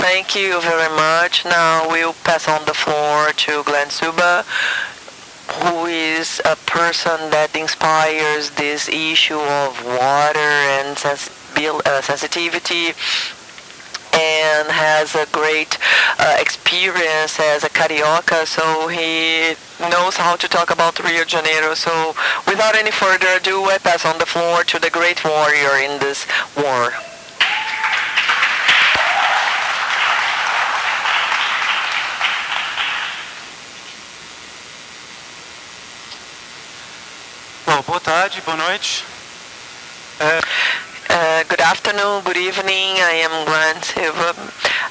Thank you very much. Now we'll pass on the floor to Glenn Suba, who is a person that inspires this issue of water and sensitivity and has a great experience as a carioca, so he knows how to talk about Rio de Janeiro. So without any further ado, I pass on the floor to the great warrior in this war. Bom, boa tarde, boa noite. Good afternoon, good evening. I am Glenn Silva.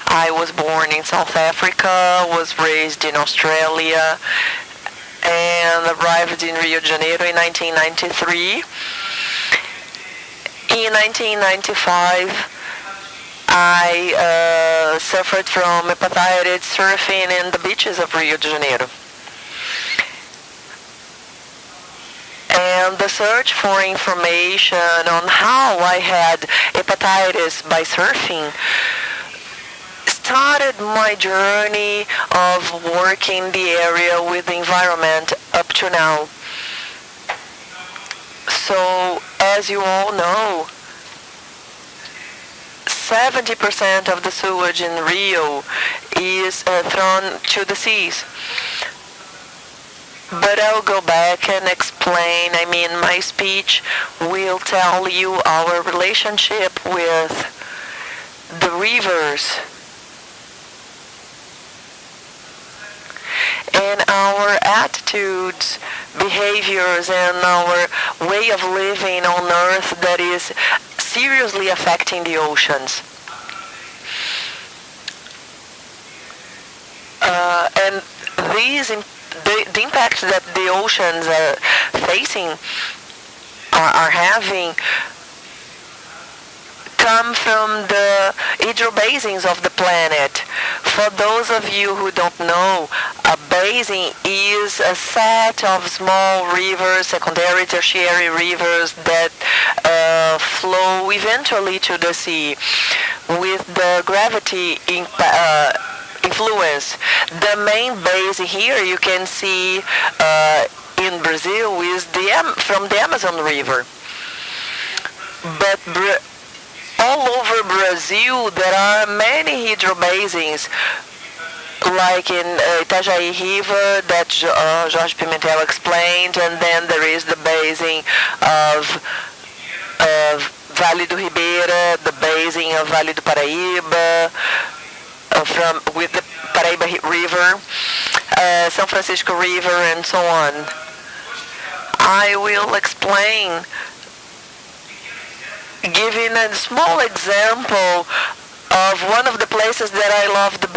I was born in South Africa, was raised in Australia, and arrived in Rio de Janeiro in 1993. In 1995, I suffered from hepatitis surfing in the beaches of Rio de Janeiro. And the search for information on how I had hepatitis by surfing started my journey of working the area with the environment up to now. So, as you all know, 70% of the sewage in Rio is thrown to the seas. But I'll go back and explain. My speech will tell you our relationship with the rivers and our attitudes, behaviors, and our way of living on Earth that is seriously affecting the oceans. And the impacts that the oceans are facing, are having, come from the hydrobasins of the planet. For those of you who don't know, a basin is a set of small rivers, secondary, tertiary rivers that flow eventually to the sea with the gravity influence. The main basin here you can see in Brazil is from the Amazon River. But all over Brazil there are many hydrobasins, like in Itajaí River that Jorge Pimentel explained, and then there is the basin of Vale do Ribeira, the basin of Vale do Paraíba, with the Paraíba River, São Francisco River, and so on. I will explain, giving a small example of one of the places that I love the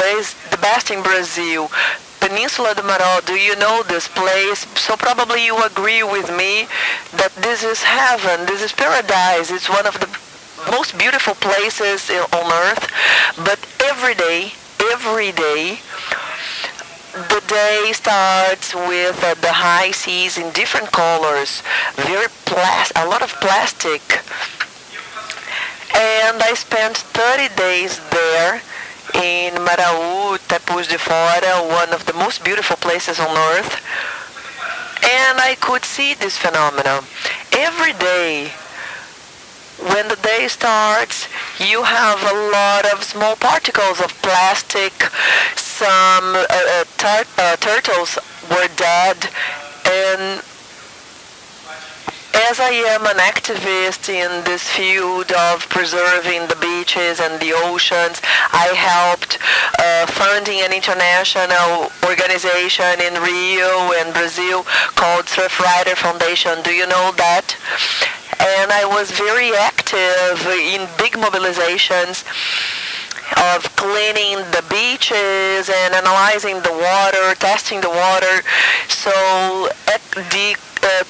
best in Brazil, Peninsula do Maró. Do you know this place? So probably you agree with me that this is heaven, this is paradise. It's one of the most beautiful places on earth. But every day, the day starts with the high seas in different colors, a lot of plastic. And I spent 30 days there in Maraú, Tapuz de Fora, one of the most beautiful places on earth. And I could see this phenomenon. Every day, when the day starts, you have a lot of small particles of plastic. Some turtles were dead, and as I am an activist in this field of preserving the beaches and the oceans, I helped funding an international organization in Rio and Brazil called Surfrider Foundation. Do you know that? And I was very active in big mobilizations of cleaning the beaches and analyzing the water, testing the water. So the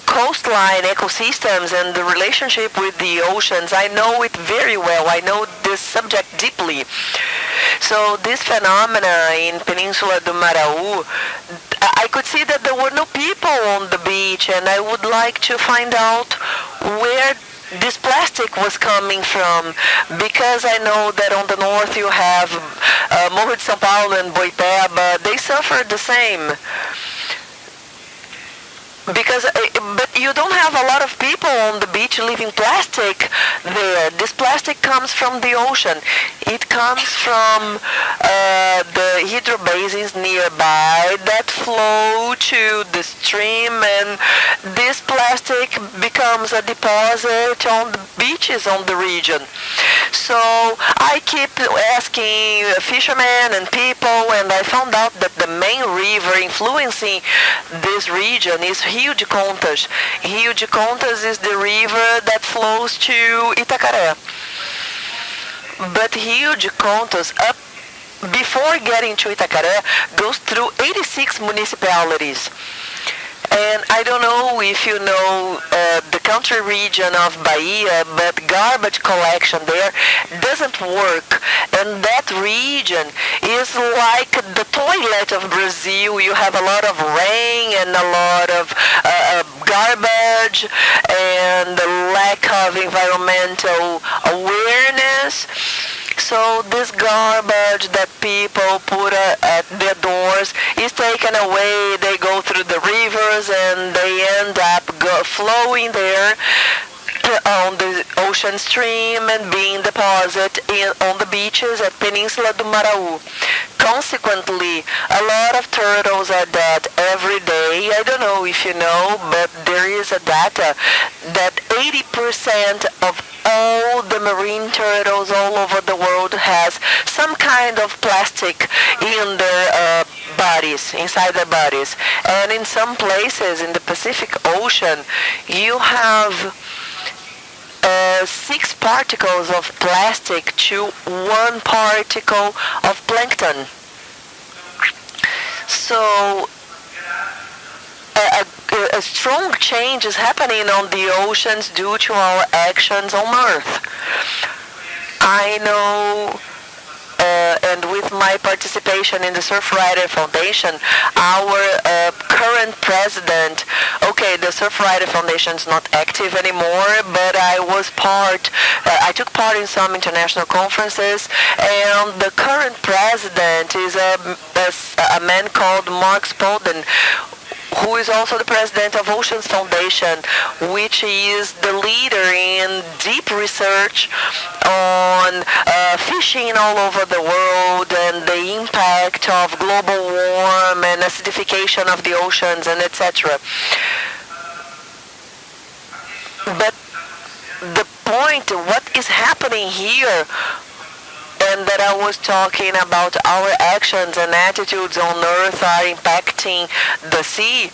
coastline ecosystems and the relationship with the oceans, I know it very well. I know this subject deeply. So this phenomena in Peninsula do Maraú, I could see that there were no people on the beach, and I would like to find out where this plastic was coming from, because I know that on the north you have Morro de São Paulo and Boipeba, they suffer the same. Because, but you don't have a lot of people on the beach leaving plastic there. This plastic comes from the ocean. It comes from the hydro basins nearby that flow to the stream, and this plastic becomes a deposit on the beaches on the region. So I keep asking fishermen and people, and I found out that the main river influencing this region is Rio de Contas. Rio de Contas is the river that flows to Itacaré. But Rio de Contas, up before getting to Itacaré, goes through 86 municipalities. And I don't know if you know the country region of Bahia, but garbage collection there doesn't work. And that region is like the toilet of Brazil. You have a lot of rain and a lot of garbage and the lack of environmental awareness. So this garbage that people put at their doors is taken away. They go through the rivers and they end up flowing there on the ocean stream and being deposited on the beaches at Península do Maraú. Consequently, a lot of turtles are dead every day. I don't know if you know, but there is a data that 80% of all the marine turtles all over the world has some kind of plastic in their bodies, inside their bodies. And in some places in the Pacific Ocean, you have 6 particles of plastic to 1 particle of plankton. So a strong change is happening on the oceans due to our actions on Earth. I know, and with my participation in the Surfrider Foundation, our current president, okay, the Surfrider Foundation is not active anymore, but I took part in some international conferences, and the current president is a man called Mark Spolden, who is also the president of Oceans Foundation, which is the leader in deep research on fishing all over the world and the impact of global warming and acidification of the oceans and etc. But the point, what is happening here, and that I was talking about our actions and attitudes on Earth are impacting the sea,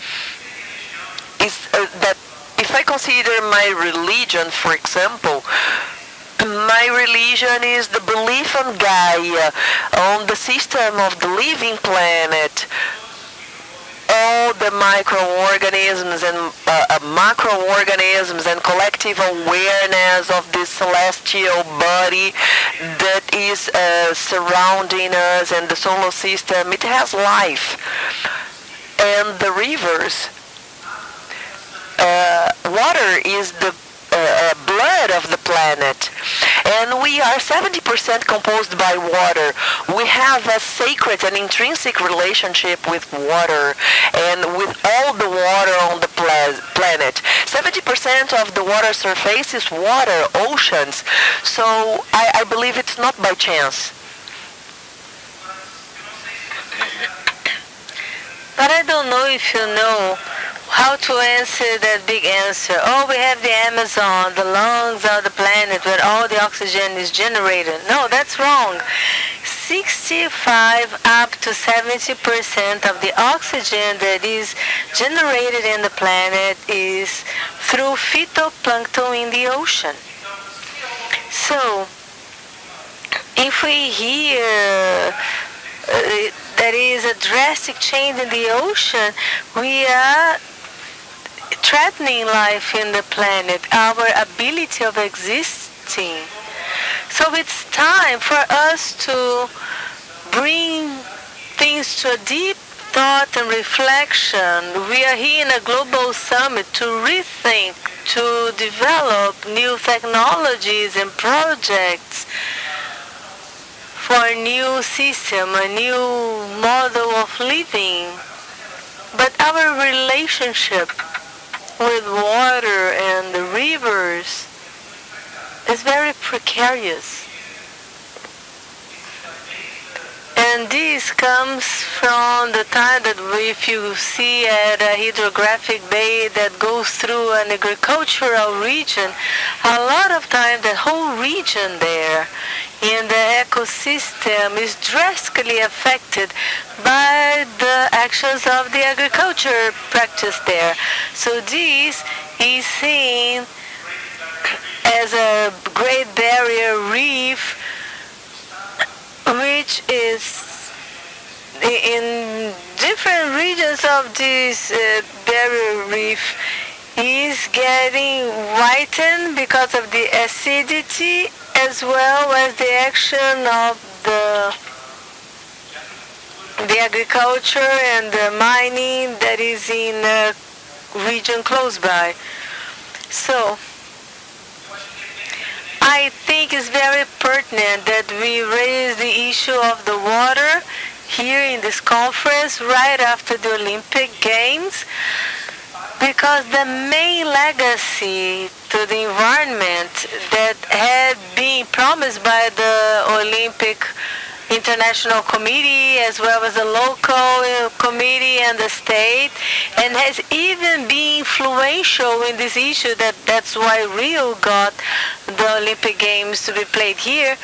is that if I consider my religion, for example, my religion is the belief on Gaia, on the system of the living planet, all the microorganisms and macroorganisms and collective awareness of this celestial body that is surrounding us and the solar system. It has life. And the rivers, water is the blood of the planet, and we are 70% composed by water. We have a sacred and intrinsic relationship with water and with all the water on the planet. 70% of the water surface is water, oceans, so I believe it's not by chance. But I don't know if you know how to answer that big answer. Oh, we have the Amazon, the lungs of the planet where all the oxygen is generated. No, that's wrong. 65 up to 70% of the oxygen that is generated in the planet is through phytoplankton in the ocean. So, if we hear there is a drastic change in the ocean, we are threatening life in the planet, our ability of existing. So it's time for us to bring things to a deep thought and reflection. We are here in a global summit to rethink, to develop new technologies and projects for a new system, a new model of living. But our relationship with water and the rivers is very precarious. And this comes from the time that if you see at a hydrographic bay that goes through an agricultural region, a lot of times the whole region there in the ecosystem is drastically affected by the actions of the agriculture practice there. So this is seen as a Great Barrier Reef, which is in different regions of this barrier reef is getting whitened because of the acidity as well as the action of the agriculture and the mining that is in a region close by. So I think it's very pertinent that we raise the issue of the water here in this conference right after the Olympic Games, because the main legacy to the environment that had been promised by the Olympic International Committee as well as the local committee and the state, and has even been influential in this issue. That's why Rio got the Olympic Games to be played here.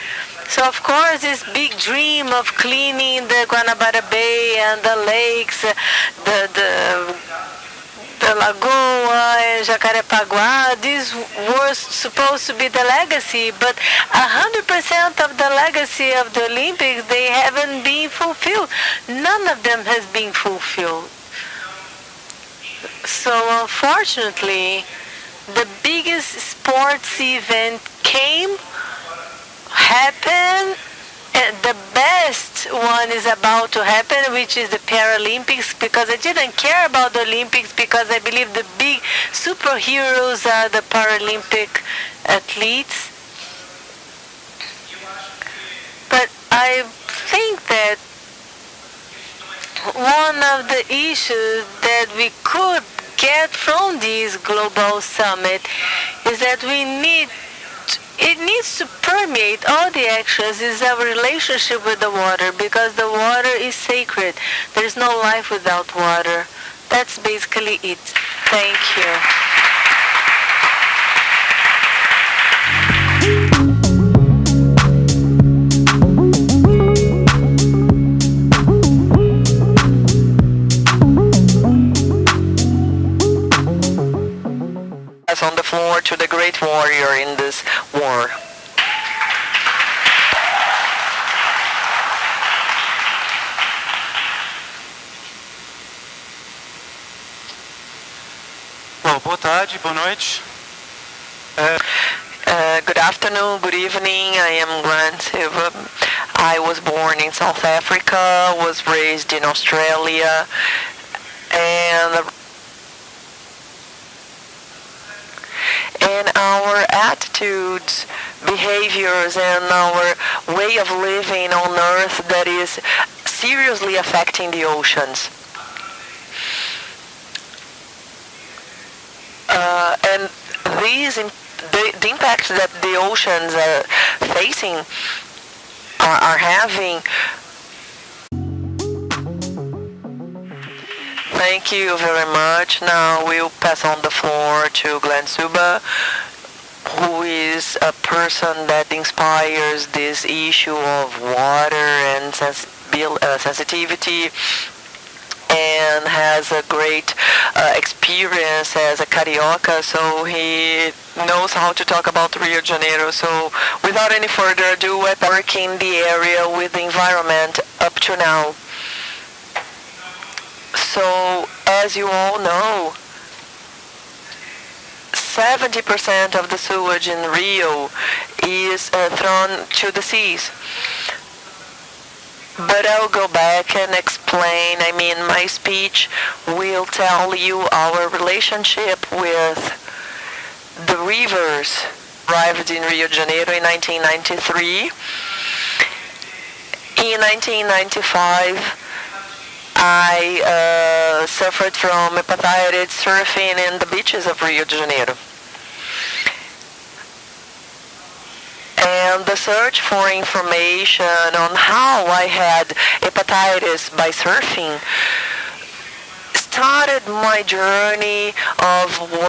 So of course this big dream of cleaning the Guanabara Bay and the lakes, the Lagoa and Jacarepaguá, this was supposed to be the legacy, but 100% of the legacy of the Olympics, they haven't been fulfilled. None of them has been fulfilled. So unfortunately, the biggest sports event happened, and the best one is about to happen, which is the Paralympics, because I didn't care about the Olympics because I believe the big superheroes are the Paralympic athletes. But I think that one of the issues that we could get from this global summit is that it needs to permeate all the actions is our relationship with the water, because the water is sacred. There's no life without water. That's basically it. Thank you. On the floor to the great warrior in this war. Bom, boa tarde, boa noite. Good afternoon, good evening. I am Glenn Suba. I was born in South Africa, was raised in Australia, and our attitudes, behaviors, and our way of living on Earth that is seriously affecting the oceans. And the impacts that the oceans are facing are having. Thank you very much. Now we'll pass on the floor to Glenn Suba, who is a person that inspires this issue of water and sensitivity, and has a great experience as a carioca, so he knows how to talk about Rio de Janeiro. So without any further ado, I work in the area with the environment up to now. So, as you all know, 70% of the sewage in Rio is thrown to the seas. But I'll go back and explain. My speech will tell you our relationship with the rivers arrived in Rio de Janeiro in 1993. In 1995, I suffered from hepatitis surfing in the beaches of Rio de Janeiro. And the search for information on how I had hepatitis by surfing started my journey of